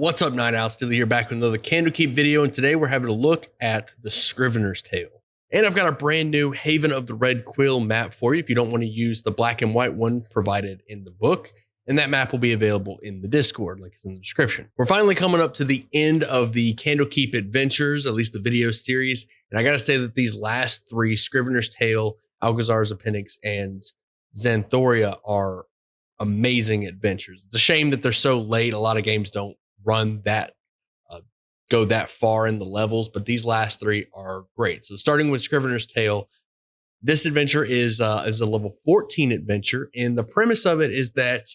What's up, Night Owl? Still here back with another Candlekeep video, and today we're having a look at the Scrivener's Tale. And I've got a brand new Haven of the Red Quill map for you if you don't want to use the black and white one provided in the book. And that map will be available in the Discord, link is in the description. We're finally coming up to the end of the Candlekeep adventures, at least the video series. And I gotta say that these last three, Scrivener's Tale, Alcazar's Appendix, and Xanthoria, are amazing adventures. It's a shame that they're so late. A lot of games don't run that go that far in the levels, but these last three are great. So starting with Scrivener's Tale, this adventure is a level 14 adventure, and the premise of it is that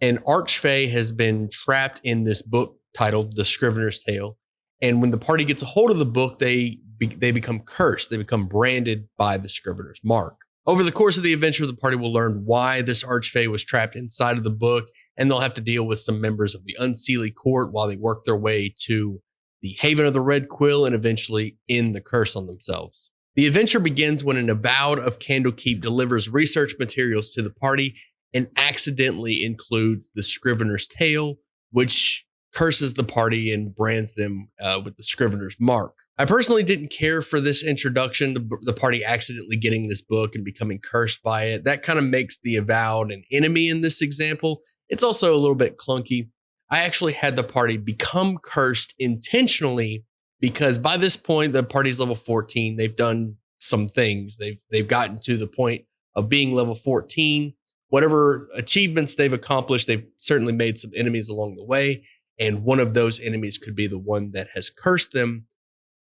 an Archfay has been trapped in this book titled The Scrivener's Tale, and when the party gets a hold of the book, they become cursed. They become branded by the Scrivener's mark. Over the course of the adventure, the party will learn why this Archfay was trapped inside of the book, and they'll have to deal with some members of the Unseelie Court while they work their way to the Haven of the Red Quill and eventually end the curse on themselves. The adventure begins when an Avowed of Candlekeep delivers research materials to the party and accidentally includes the Scrivener's Tale, which curses the party and brands them with the Scrivener's mark. I personally didn't care for this introduction, the party accidentally getting this book and becoming cursed by it. That kind of makes the Avowed an enemy in this example. It's also a little bit clunky. I actually had the party become cursed intentionally because by this point, the party's level 14. They've done some things. They've gotten to the point of being level 14. Whatever achievements they've accomplished, they've certainly made some enemies along the way. And one of those enemies could be the one that has cursed them.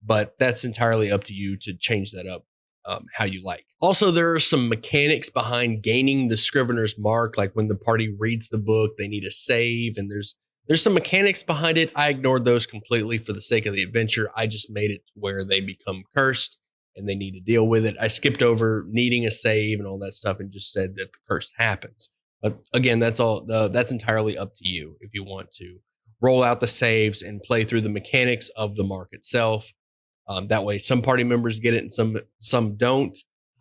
But that's entirely up to you to change that up how you like. Also, there are some mechanics behind gaining the Scrivener's mark, like when the party reads the book, they need a save, and there's some mechanics behind it. I ignored those completely for the sake of the adventure. I just made it to where they become cursed and they need to deal with it. I skipped over needing a save and all that stuff and just said that the curse happens. But again, that's entirely up to you if you want to roll out the saves and play through the mechanics of the mark itself. That way, some party members get it and some don't.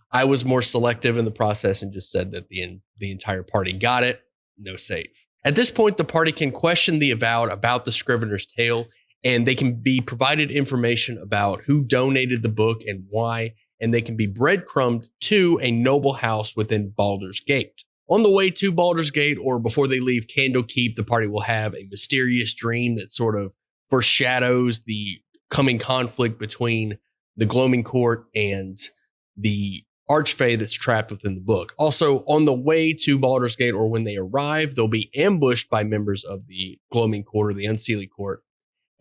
I was more selective in the process and just said that the entire party got it, no save. At this point, the party can question the Avowed about the Scrivener's Tale, and they can be provided information about who donated the book and why, and they can be breadcrumbed to a noble house within Baldur's Gate. On the way to Baldur's Gate, or before they leave Candlekeep, the party will have a mysterious dream that sort of foreshadows the coming conflict between the Gloaming Court and the Archfay that's trapped within the book. Also, on the way to Baldur's Gate, or when they arrive, they'll be ambushed by members of the Gloaming Court or the Unseelie Court,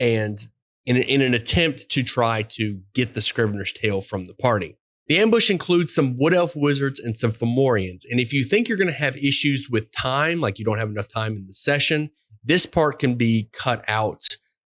and in an attempt to try to get the Scrivener's Tale from the party. The ambush includes some Wood Elf wizards and some Fomorians, and if you think you're going to have issues with time, like you don't have enough time in the session, this part can be cut out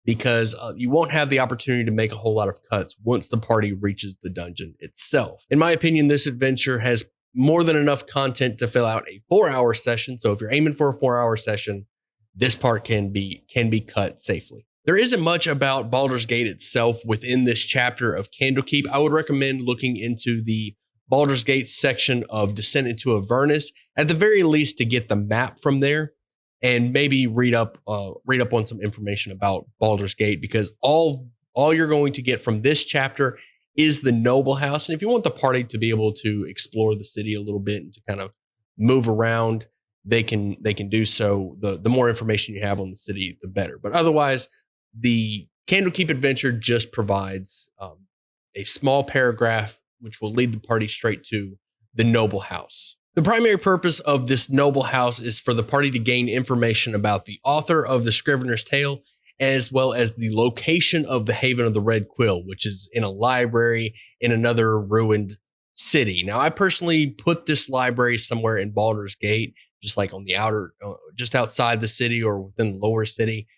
because you won't have the opportunity to make a whole lot of cuts once the party reaches the dungeon itself. In my opinion, this adventure has more than enough content to fill out a 4-hour session. So if you're aiming for a 4-hour session, this part can be cut safely. There isn't much about Baldur's Gate itself within this chapter of Candlekeep. I would recommend looking into the Baldur's Gate section of Descent into Avernus, at the very least to get the map from there, and maybe read up on some information about Baldur's Gate, because all you're going to get from this chapter is the noble house. And if you want the party to be able to explore the city a little bit and to kind of move around, they can do so. The more information you have on the city, the better. But otherwise, the Candlekeep adventure just provides a small paragraph which will lead the party straight to the noble house. The primary purpose of this noble house is for the party to gain information about the author of the Scrivener's Tale, as well as the location of the Haven of the Red Quill, which is in a library in another ruined city. Now, I personally put this library somewhere in Baldur's Gate, just like on the outer, just outside the city or within the lower city,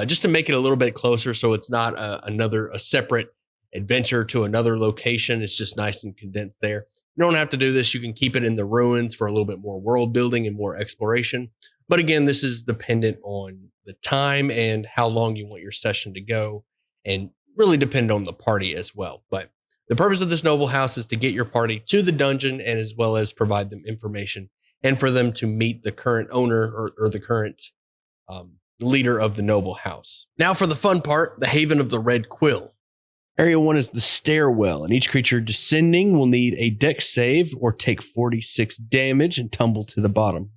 just to make it a little bit closer, so it's not a separate adventure to another location. It's just nice and condensed there. You don't have to do this. You can keep it in the ruins for a little bit more world building and more exploration. But again, this is dependent on the time and how long you want your session to go, and really depend on the party as well. But the purpose of this noble house is to get your party to the dungeon, and as well as provide them information and for them to meet the current owner or the current leader of the noble house. Now for the fun part, the Haven of the Red Quill. Area 1 is the stairwell, and each creature descending will need a dex save or take 46 damage and tumble to the bottom.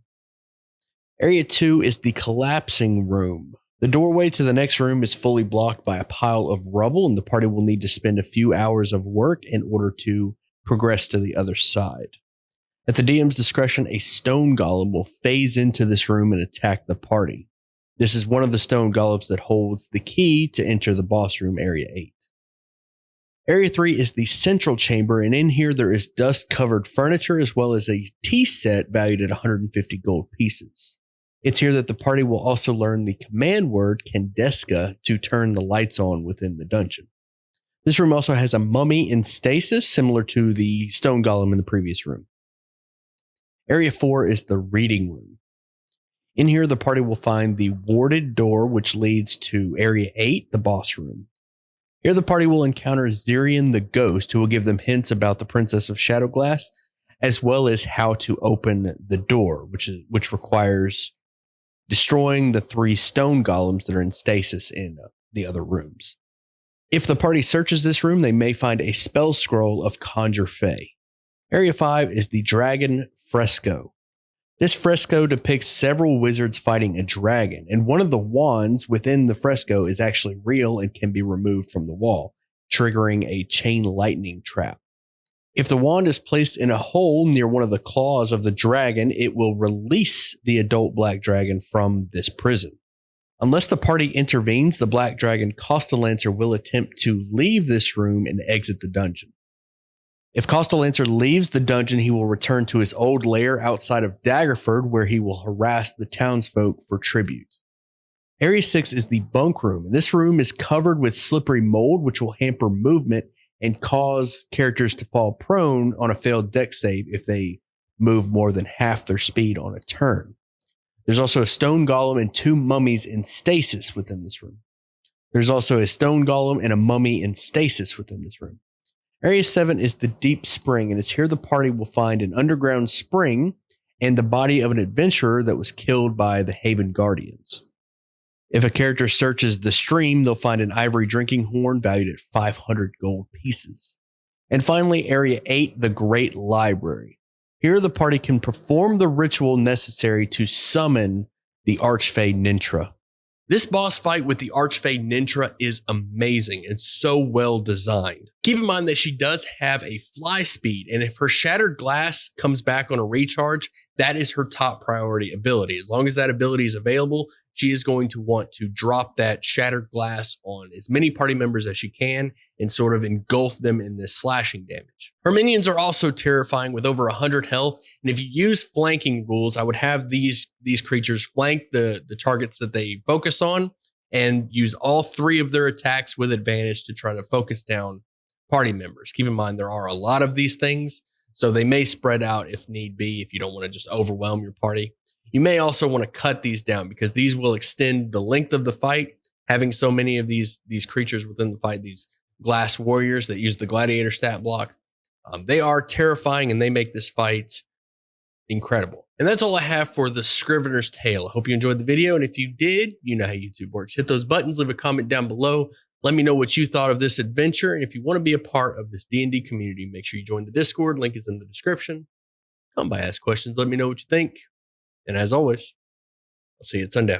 Area 2 is the collapsing room. The doorway to the next room is fully blocked by a pile of rubble, and the party will need to spend a few hours of work in order to progress to the other side. At the DM's discretion, a stone golem will phase into this room and attack the party. This is one of the stone golems that holds the key to enter the boss room, Area 8. Area 3 is the central chamber, and in here there is dust-covered furniture as well as a tea set valued at 150 gold pieces. It's here that the party will also learn the command word Candeska to turn the lights on within the dungeon. This room also has a mummy in stasis, similar to the stone golem in the previous room. Area 4 is the reading room. In here, the party will find the warded door, which leads to Area 8, the boss room. Here, the party will encounter Zirian the Ghost, who will give them hints about the Princess of Shadowglass, as well as how to open the door, which requires destroying the 3 stone golems that are in stasis in the other rooms. If the party searches this room, they may find a spell scroll of Conjure Fey. Area 5 is the Dragon Fresco. This fresco depicts several wizards fighting a dragon, and one of the wands within the fresco is actually real and can be removed from the wall, triggering a chain lightning trap. If the wand is placed in a hole near one of the claws of the dragon, it will release the adult black dragon from this prison. Unless the party intervenes, the black dragon Costalancer will attempt to leave this room and exit the dungeon. If Costalancer leaves the dungeon, he will return to his old lair outside of Daggerford, where he will harass the townsfolk for tribute. Area 6 is the bunk room, and this room is covered with slippery mold, which will hamper movement and cause characters to fall prone on a failed dex save if they move more than half their speed on a turn. There's also a stone golem and 2 mummies in stasis within this room. There's also a stone golem and a mummy in stasis within this room. Area 7 is the deep spring, and it's here the party will find an underground spring and the body of an adventurer that was killed by the Haven Guardians. If a character searches the stream, they'll find an ivory drinking horn valued at 500 gold pieces. And finally, Area 8, the Great Library. Here the party can perform the ritual necessary to summon the Archfay Nintra. This boss fight with the Archfay Nintra is amazing and so well designed. Keep in mind that she does have a fly speed, and if her shattered glass comes back on a recharge, that is her top priority ability. As long as that ability is available, she is going to want to drop that shattered glass on as many party members as she can and sort of engulf them in this slashing damage. Her minions are also terrifying with over 100 health, and if you use flanking rules, I would have these creatures flank the targets that they focus on and use all 3 of their attacks with advantage to try to focus down party members. Keep in mind there are a lot of these things, so they may spread out if need be if you don't want to just overwhelm your party. You may also want to cut these down because these will extend the length of the fight. Having so many of these creatures within the fight, these glass warriors that use the gladiator stat block, they are terrifying and they make this fight incredible. And that's all I have for the Scrivener's Tale. I hope you enjoyed the video, and if you did, you know how YouTube works. Hit those buttons, leave a comment down below. Let me know what you thought of this adventure, and if you want to be a part of this D&D community, make sure you join the Discord. Link is in the description. Come by, ask questions, let me know what you think. And as always, I'll see you at sundown.